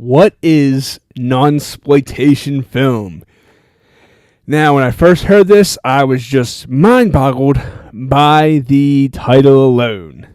What is Nunsploitation film? Now, when I first heard this, I was just mind-boggled by the title alone.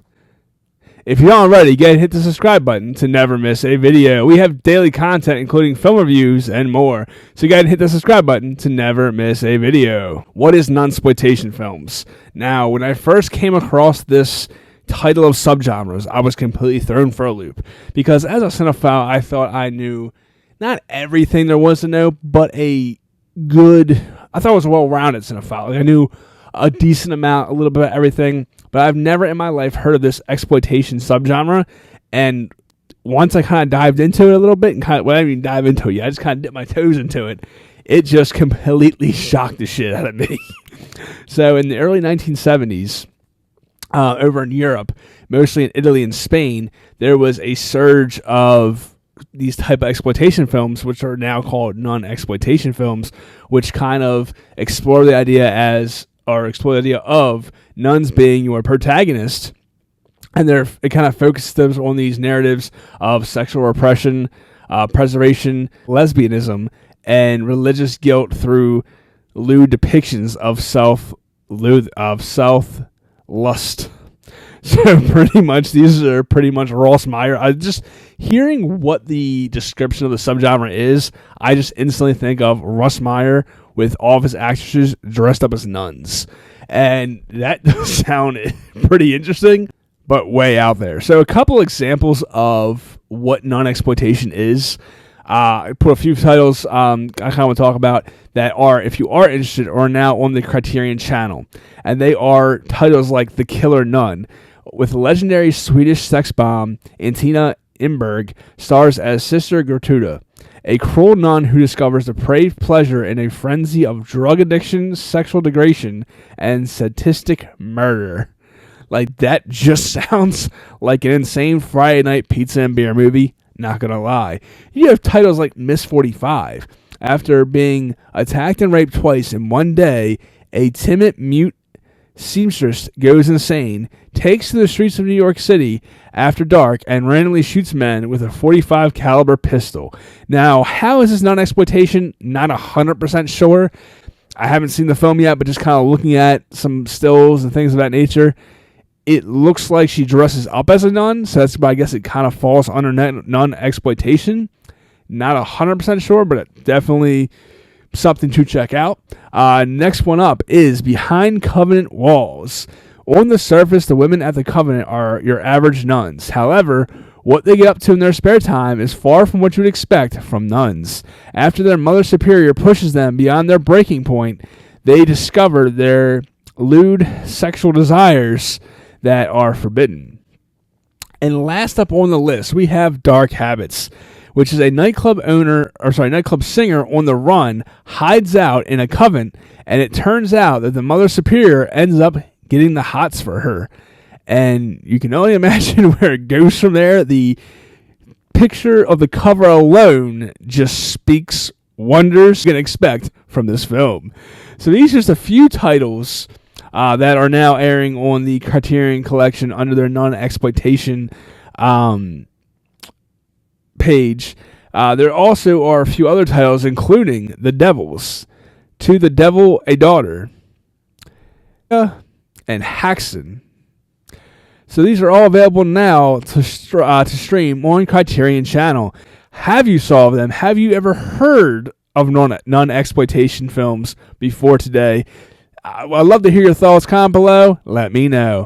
If you're not already, go ahead and hit the subscribe button to never miss a video. We have daily content, including film reviews and more. So go ahead and hit the subscribe button to never miss a video. What is Nunsploitation films? Now, when I first came across this title of subgenres, I was completely thrown for a loop. Because as a cinephile, I thought I knew not everything there was to know, but I thought it was a well-rounded cinephile. Like I knew a decent amount, a little bit of everything, but I've never in my life heard of this exploitation subgenre. And once I kind of dived into it a little bit, and I didn't even dive into it yet, I just kind of dipped my toes into it. It just completely shocked the shit out of me. So in the early 1970s, over in Europe, mostly in Italy and Spain, there was a surge of these type of exploitation films, which are now called non-exploitation films, which kind of explore the idea of nuns being your protagonist, and it kind of focuses on these narratives of sexual repression, preservation, lesbianism, and religious guilt through lewd depictions of self-lust. So pretty much, these are pretty much Ross Meyer. I just hearing what the description of the subgenre is, I just instantly think of Russ Meyer with all of his actresses dressed up as nuns. And that does sound pretty interesting, but way out there. So a couple examples of what non-exploitation is. I put a few titles I kind of want to talk about that are, if you are interested, are now on the Criterion channel. And they are titles like The Killer Nun, with legendary Swedish sex bomb Antina Imberg stars as Sister Gertruda, a cruel nun who discovers depraved pleasure in a frenzy of drug addiction, sexual degradation, and sadistic murder. Like, that just sounds like an insane Friday night pizza and beer movie. Not gonna lie. You have titles like Miss 45. After being attacked and raped twice in one day, a timid mute seamstress goes insane, takes to the streets of New York City after dark, and randomly shoots men with a .45 caliber pistol. Now, how is this non-exploitation? Not 100% sure. I haven't seen the film yet, but just kind of looking at some stills and things of that nature, it looks like she dresses up as a nun, so that's why I guess it kind of falls under non-exploitation. Not 100% sure, but definitely something to check out. Next one up is Behind Covenant Walls. On the surface, the women at the Covenant are your average nuns. However, what they get up to in their spare time is far from what you would expect from nuns. After their Mother Superior pushes them beyond their breaking point, they discover their lewd sexual desires that are forbidden. And last up on the list, we have Dark Habits, which is a nightclub singer on the run, hides out in a convent, and it turns out that the Mother Superior ends up getting the hots for her. And you can only imagine where it goes from there. The picture of the cover alone just speaks wonders you can expect from this film. So these are just a few titles that are now airing on the Criterion Collection under their non-exploitation page. There also are a few other titles, including The Devils, To the Devil a Daughter, and Haxon. So these are all available now to stream on Criterion channel. Have you saw them? Have you ever heard of non-exploitation films before today? I'd love to hear your thoughts. Comment below. Let me know.